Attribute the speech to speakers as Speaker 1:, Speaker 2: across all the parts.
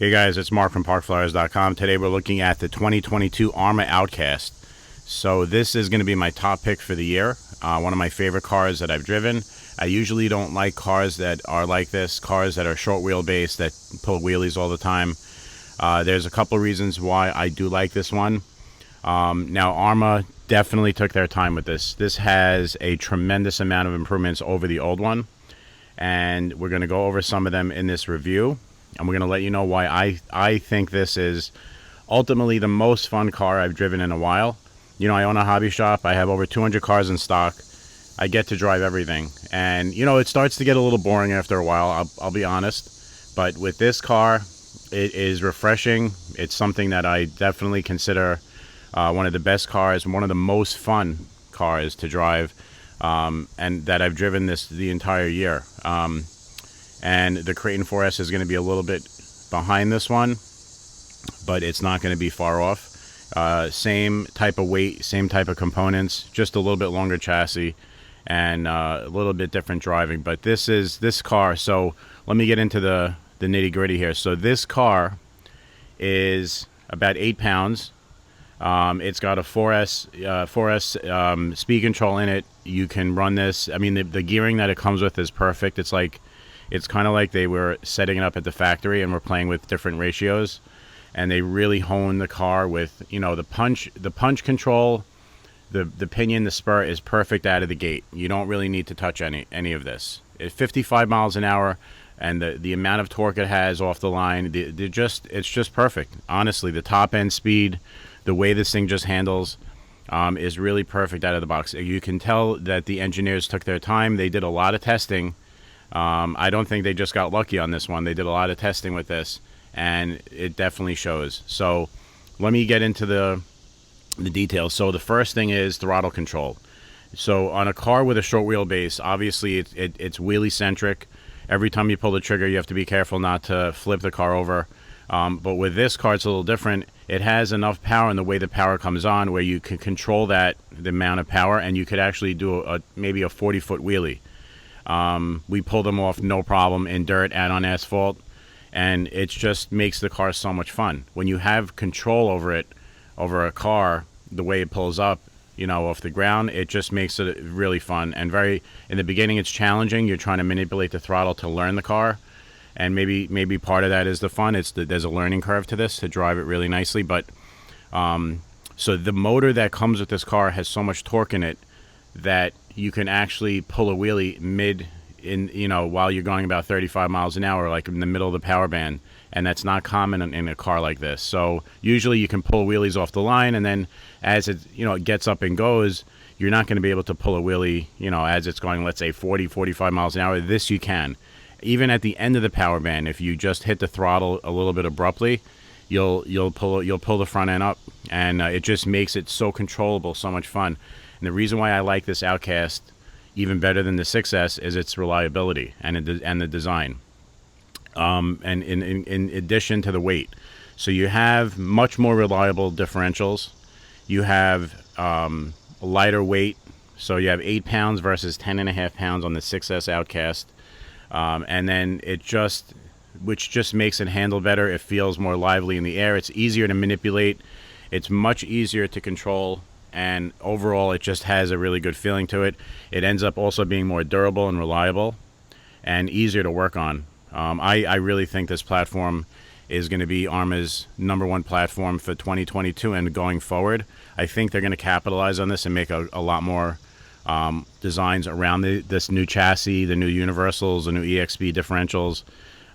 Speaker 1: Hey guys, it's Mark from Parkflyers.com. Today we're looking at the 2022 Arrma Outcast. So this is going to be my top pick for the year. One of my favorite cars that I've driven. I usually don't like cars that are like this, cars that are short wheelbase, that pull wheelies all the time. There's a couple reasons why I do like this one. Now Arrma definitely took their time with this. This has a tremendous amount of improvements over the old one. And we're going to go over some of them in this review. And we're going to let you know why I think this is ultimately the most fun car I've driven in a while. You know, I own a hobby shop. I have over 200 cars in stock. I get to drive everything. And, you know, it starts to get a little boring after a while, I'll be honest. But with this car, it is refreshing. It's something that I definitely consider one of the best cars, one of the most fun cars to drive, and that I've driven the entire year. And the Creighton 4S is going to be a little bit behind this one, but it's not going to be far off. Same type of weight, same type of components, just a little bit longer chassis and a little bit different driving. But this car, so let me get into the nitty gritty here. So this car is about 8 pounds. It's got a 4S speed control in it. You can run this. I mean, the gearing that it comes with is perfect. It's kind of like they were setting it up at the factory and were playing with different ratios, and they really honed the car with, you know, the punch control, the pinion, the spur is perfect out of the gate. You don't really need to touch any of this. At 55 miles an hour, and the amount of torque it has off the line, it's just perfect. Honestly, the top end speed, the way this thing just handles, is really perfect out of the box. You can tell that the engineers took their time. They did a lot of testing. I don't think they just got lucky on this one. They did a lot of testing with this, and it definitely shows. So let me get into the details. So the first thing is throttle control. So on a car with a short wheelbase, obviously it's wheelie centric. Every time you pull the trigger, you have to be careful not to flip the car over. But with this car, it's a little different. It has enough power in the way the power comes on where you can control the amount of power, and you could actually do maybe a 40-foot wheelie. We pull them off no problem in dirt and on asphalt, and it just makes the car so much fun. When you have control over a car, the way it pulls up, you know, off the ground, it just makes it really fun. And in the beginning, it's challenging. You're trying to manipulate the throttle to learn the car, and maybe part of that is the fun. There's a learning curve to this to drive it really nicely. But so the motor that comes with this car has so much torque in it that you can actually pull a wheelie while you're going about 35 miles an hour, like in the middle of the power band. And that's not common in a car like this. So usually you can pull wheelies off the line, and then as it gets up and goes, you're not going to be able to pull a wheelie, as it's going, let's say 40-45 miles an hour. This you can. Even at the end of the power band, if you just hit the throttle a little bit abruptly, you'll pull the front end up, and it just makes it so controllable, so much fun. And the reason why I like this Outcast even better than the 6S is its reliability and the design. And in addition to the weight. So you have much more reliable differentials. You have lighter weight. So you have 8 pounds versus 10.5 pounds on the 6S Outcast. And then which just makes it handle better. It feels more lively in the air. It's easier to manipulate. It's much easier to control. And overall, it just has a really good feeling to it. It ends up also being more durable and reliable and easier to work on. I really think this platform is going to be Arrma's #1 platform for 2022 and going forward. I think they're going to capitalize on this and make a lot more designs around this new chassis, the new universals, the new EXP differentials,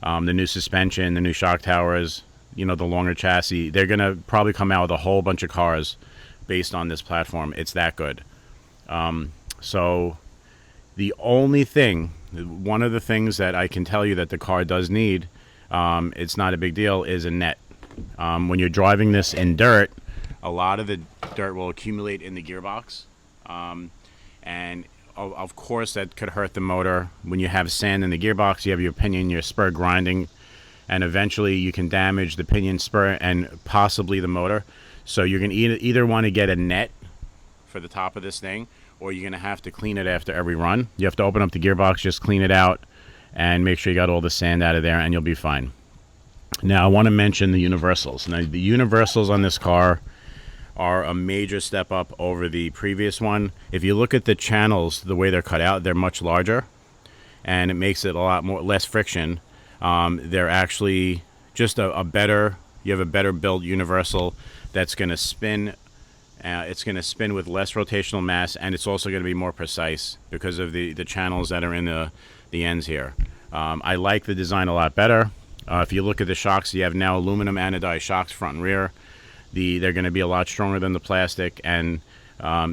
Speaker 1: the new suspension, the new shock towers, the longer chassis. They're going to probably come out with a whole bunch of cars based on this platform. It's that good. So the only thing, one of the things that I can tell you that the car does need, it's not a big deal, is a net. When you're driving this in dirt, a lot of the dirt will accumulate in the gearbox. And of course that could hurt the motor. When you have sand in the gearbox, you have your pinion, your spur grinding, and eventually you can damage the pinion, spur, and possibly the motor. So you're going to either want to get a net for the top of this thing, or you're going to have to clean it after every run. You have to open up the gearbox, just clean it out, and make sure you got all the sand out of there, and you'll be fine. Now I want to mention the universals. Now the universals on this car are a major step up over the previous one. If you look at the channels, the way they're cut out, they're much larger, and it makes it a lot less friction. They're actually just a better, you have a better built universal that's going to spin. It's going to spin with less rotational mass, and it's also going to be more precise because of the channels that are in the ends here. I like the design a lot better. If you look at the shocks, you have now aluminum anodized shocks front and rear. They're going to be a lot stronger than the plastic, and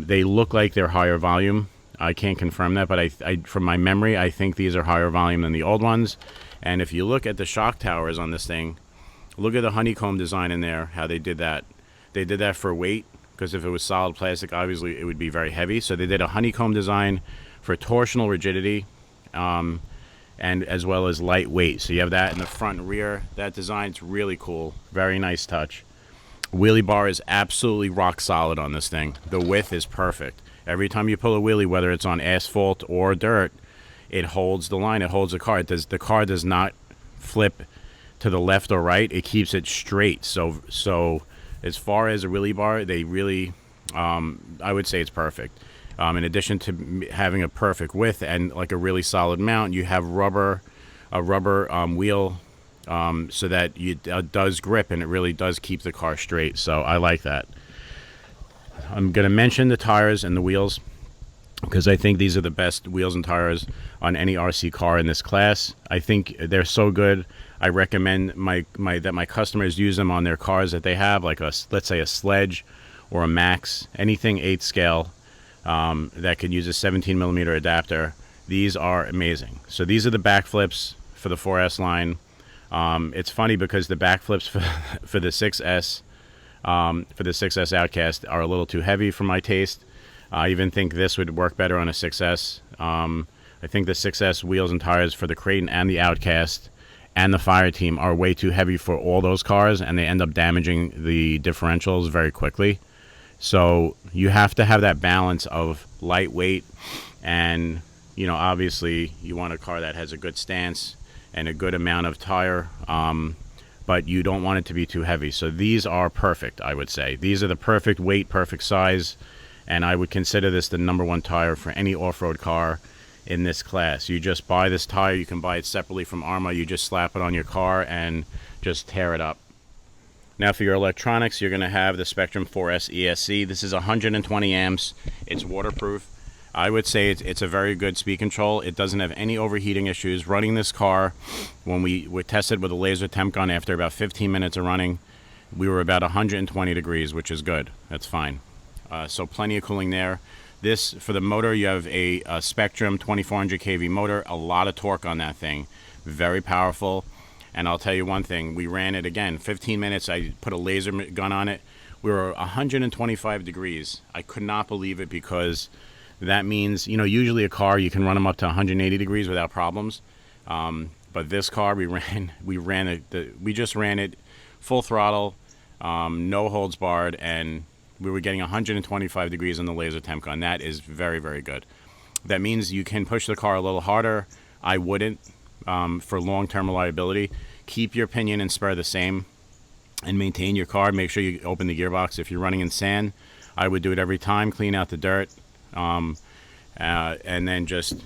Speaker 1: they look like they're higher volume. I can't confirm that, but I from my memory, I think these are higher volume than the old ones. And if you look at the shock towers on this thing, look at the honeycomb design in there, how they did that. They did that for weight, because if it was solid plastic, obviously it would be very heavy. So they did a honeycomb design for torsional rigidity, and as well as lightweight. So you have that in the front and rear. That design's really cool. Very nice touch. Wheelie bar is absolutely rock solid on this thing. The width is perfect. Every time you pull a wheelie, whether it's on asphalt or dirt, it holds the line. It holds the car. The car does not flip to the left or right. It keeps it straight. So as far as a wheelie bar, they really, I would say it's perfect. In addition to having a perfect width and like a really solid mount, you have a rubber wheel, so that it does grip, and it really does keep the car straight. So I like that. I'm going to mention the tires and the wheels, because I think these are the best wheels and tires on any RC car in this class. I think they're so good. I recommend that my customers use them on their cars that they have, like let's say a Sledge or a Max, anything 8th scale, that could use a 17 millimeter adapter. These are amazing. So these are the backflips for the 4S line. It's funny because the backflips for the 6S Outcast are a little too heavy for my taste. I even think this would work better on a 6S. I think the 6S wheels and tires for the Creighton and the Outcast and the Fire Team are way too heavy for all those cars, and they end up damaging the differentials very quickly. So you have to have that balance of lightweight, and obviously you want a car that has a good stance and a good amount of tire, but you don't want it to be too heavy. So these are perfect, I would say. These are the perfect weight, perfect size, and I would consider this the #1 tire for any off-road car in this class. You just buy this tire. You can buy it separately from Arrma. You just slap it on your car and just tear it up. Now for your electronics, you're going to have the Spectrum 4S ESC. This is 120 amps. It's waterproof. I would say it's a very good speed control. It doesn't have any overheating issues. Running this car, when we tested with a laser temp gun, after about 15 minutes of running, we were about 120 degrees, which is good. That's fine. So plenty of cooling there. This, for the motor, you have a Spectrum 2400 kV motor. A lot of torque on that thing. Very powerful. And I'll tell you one thing. We ran it again. 15 minutes. I put a laser gun on it. We were 125 degrees. I could not believe it, because that means, usually a car, you can run them up to 180 degrees without problems. But this car, we just ran it full throttle, no holds barred, and we were getting 125 degrees on the laser temp gun. That is very, very good. That means you can push the car a little harder. I wouldn't, for long-term reliability. Keep your pinion and spur the same and maintain your car. Make sure you open the gearbox. If you're running in sand, I would do it every time. Clean out the dirt, and then just,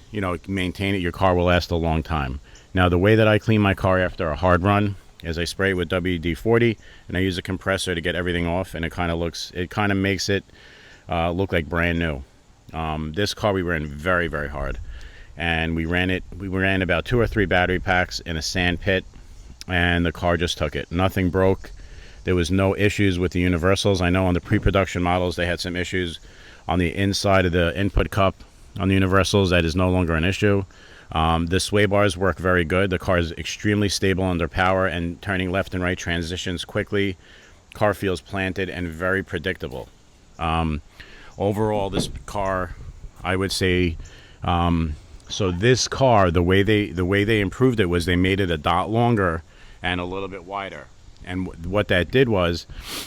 Speaker 1: maintain it. Your car will last a long time. Now, the way that I clean my car after a hard run is I spray it with WD-40, and I use a compressor to get everything off, and it kind of makes it look like brand new. This car we ran very, very hard, and we ran about 2 or 3 battery packs in a sand pit, and the car just took it. Nothing broke. There was no issues with the universals. I know on the pre-production models they had some issues on the inside of the input cup on the universals. That is no longer an issue. The sway bars work very good. The car is extremely stable under power, and turning left and right transitions quickly. Car feels planted and very predictable. Overall, this car, I would say, so this car, the way they improved it was they made it a dot longer and a little bit wider. And what that did was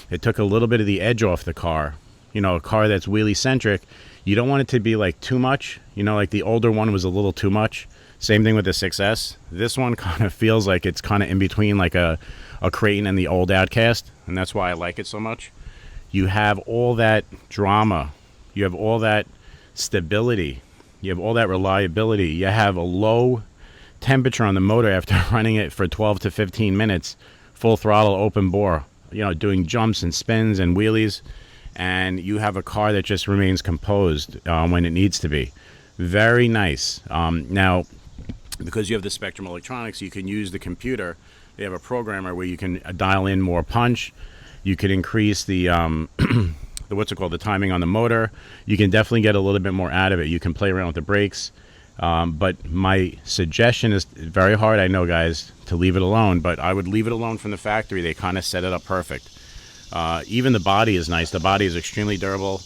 Speaker 1: it took a little bit of the edge off the car. A car that's wheelie centric, you don't want it to be like too much. Like the older one was a little too much. Same thing with the 6S. This one kind of feels like it's kind of in between like a Creighton and the old Outcast, and that's why I like it so much. You have all that drama, you have all that stability, you have all that reliability, you have a low temperature on the motor after running it for 12 to 15 minutes, full throttle, open bore, doing jumps and spins and wheelies, and you have a car that just remains composed when it needs to be. Very nice. Now, because you have the Spectrum electronics, you can use the computer. They have a programmer where you can dial in more punch. You can increase the the timing on the motor. You can definitely get a little bit more out of it. You can play around with the brakes. But my suggestion is very hard, I know, guys, to leave it alone, but I would leave it alone from the factory. They kind of set it up perfect. Even the body is nice. The body is extremely durable.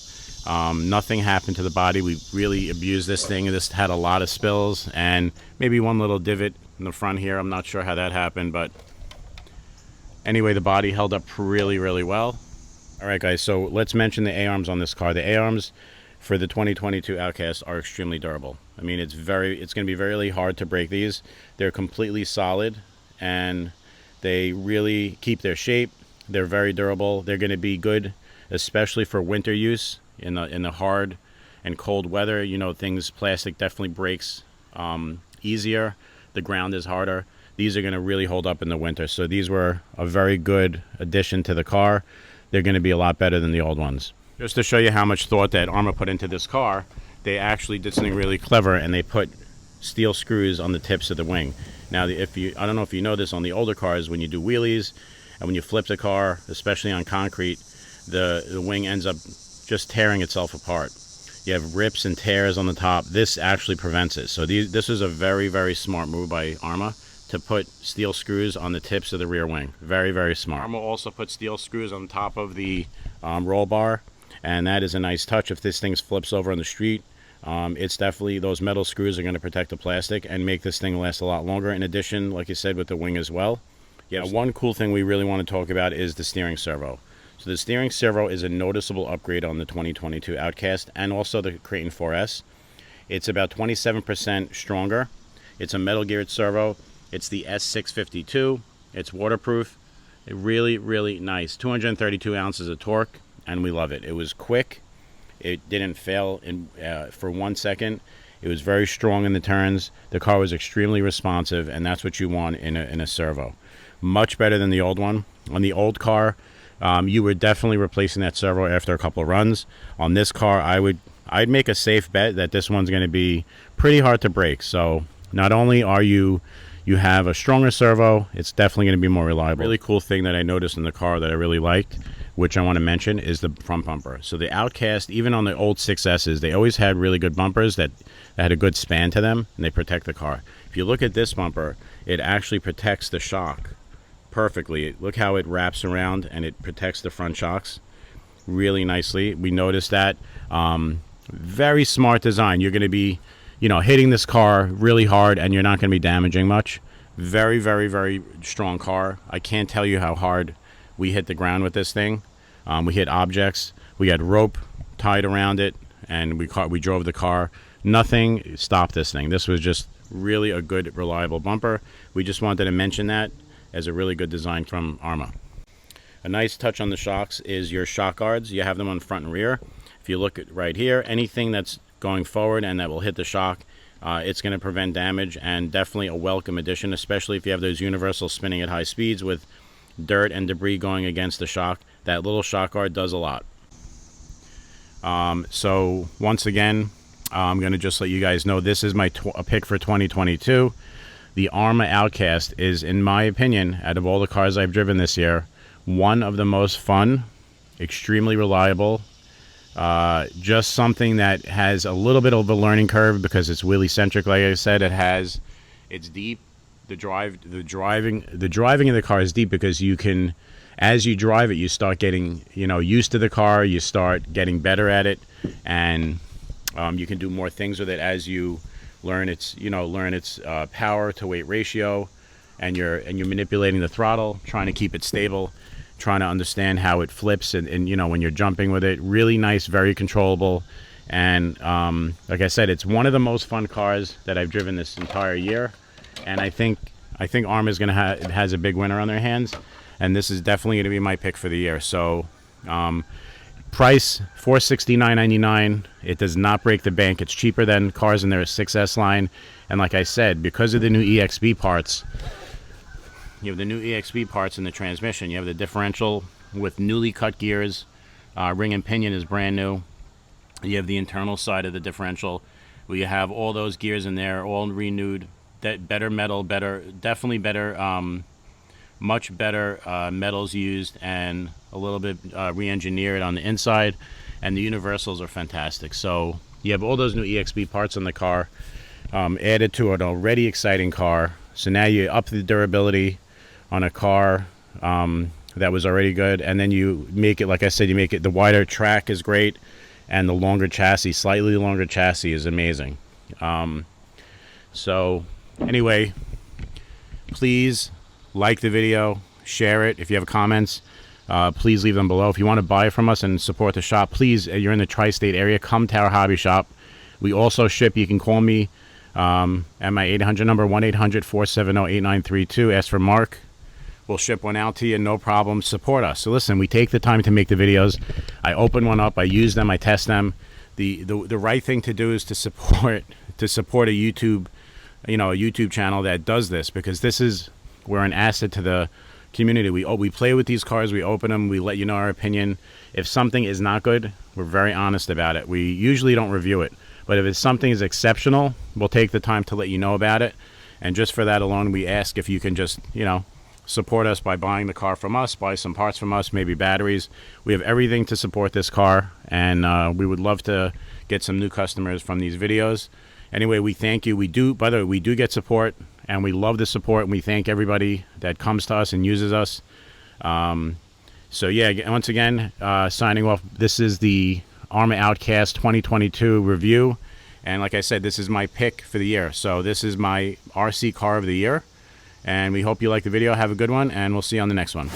Speaker 1: Nothing happened to the body. We really abused this thing. This had a lot of spills and maybe one little divot in the front here. I'm not sure how that happened, but anyway, the body held up really, really well. All right, guys, so let's mention the A-arms on this car. The A-arms for the 2022 Outcast are extremely durable. I mean, it's going to be very hard to break these. They're completely solid, and they really keep their shape. They're very durable. They're going to be good, especially for winter use in the hard and cold weather. Plastic definitely breaks easier. The ground is harder. These are going to really hold up in the winter. So these were a very good addition to the car. They're going to be a lot better than the old ones. Just to show you how much thought that Arrma put into this car, they actually did something really clever, and they put steel screws on the tips of the wing. Now, I don't know if you know this, on the older cars, when you do wheelies and when you flip the car, especially on concrete, the wing ends up just tearing itself apart. You have rips and tears on the top. This actually prevents it. So this is a very, very smart move by Arrma to put steel screws on the tips of the rear wing. Very, very smart. Arrma also put steel screws on top of the roll bar, and that is a nice touch. If this thing flips over on the street, it's definitely, those metal screws are going to protect the plastic and make this thing last a lot longer. In addition, like you said, with the wing as well. Yeah, one cool thing we really want to talk about is the steering servo. So the steering servo is a noticeable upgrade on the 2022 Outcast and also the Creighton 4S. It's about 27% stronger. It's a metal geared servo. It's the S652. It's waterproof. Really, really nice. 232 ounces of torque, and we love it. It was quick. It didn't fail for 1 second. It was very strong in the turns. The car was extremely responsive, and that's what you want in a servo. Much better than the old one. On the old car, you were definitely replacing that servo after a couple of runs. On this car, I'd make a safe bet that this one's going to be pretty hard to break. So not only are you have a stronger servo, it's definitely going to be more reliable. Really cool thing that I noticed in the car that I really liked, which I want to mention, is the front bumper. So the Outcast, even on the old 6Ss, they always had really good bumpers that had a good span to them, and they protect the car. If you look at this bumper, it actually protects the shock perfectly. Look how it wraps around, and it protects the front shocks really nicely. We noticed that. Very smart design. You're going to be hitting this car really hard, and you're not going to be damaging much. Very, very, very strong car. I can't tell you how hard we hit the ground with this thing. We hit objects. We had rope tied around it, and we drove the car. Nothing stopped this thing. This was just really a good, reliable bumper. We just wanted to mention that as a really good design from Arrma. A nice touch on the shocks is your shock guards. You have them on front and rear. If you look at right here, anything that's going forward and that will hit the shock, it's going to prevent damage, and definitely a welcome addition, especially if you have those universal spinning at high speeds with dirt and debris going against the shock. That little shock guard does a lot. So once again, I'm going to just let you guys know this is my pick for 2022. The Arrma Outcast is, in my opinion, out of all the cars I've driven this year, one of the most fun, extremely reliable. Just something that has a little bit of a learning curve because it's wheelie centric. Like I said, it's deep. The driving of the car is deep because you can, as you drive it, you start getting used to the car. You start getting better at it, and you can do more things with it as you learn its power to weight ratio, and you're manipulating the throttle, trying to keep it stable, trying to understand how it flips, and when you're jumping with it. Really nice, very controllable. And like I said, it's one of the most fun cars that I've driven this entire year. And I think Arrma is gonna has a big winner on their hands, and this is definitely gonna be my pick for the year. So price $469.99. It does not break the bank. It's cheaper than cars in their 6S line. And like I said, because of the new EXP parts, you have the new EXP parts in the transmission. You have the differential with newly cut gears. Ring and pinion is brand new. You have the internal side of the differential where you have all those gears in there, all renewed. That better metal, definitely better, much better metals used, and a little bit re-engineered on the inside. And the universals are fantastic. So you have all those new EXP parts on the car, added to an already exciting car. So now you up the durability on a car that was already good, and then you make it, like I said, you make it, the wider track is great, and the longer chassis, slightly longer chassis, is amazing. So anyway, please like the video, share it. If you have comments, please leave them below. If you want to buy from us and support the shop, please, you're in the tri-state area, come to our hobby shop. We also ship. You can call me at my 800 number, 1-800-470-8932. Ask for Mark. We'll ship one out to you, no problem. Support us. So listen, we take the time to make the videos. I open one up, I use them, I test them. The right thing to do is to support a YouTube, a YouTube channel that does this, because we're an asset to the community. We play with these cars, we open them, we let you know our opinion. If something is not good, we're very honest about it. We usually don't review it, but if it's something is exceptional, we'll take the time to let you know about it. And just for that alone, we ask if you can just, support us by buying the car from us, buy some parts from us, maybe batteries. We have everything to support this car, and we would love to get some new customers from these videos. Anyway, we thank you. By the way, we do get support, and we love the support, and we thank everybody that comes to us and uses us. So yeah, once again, signing off. This is the Arrma Outcast 2022 review, and like I said, this is my pick for the year. So this is my RC car of the year, and we hope you like the video. Have a good one, and we'll see you on the next one.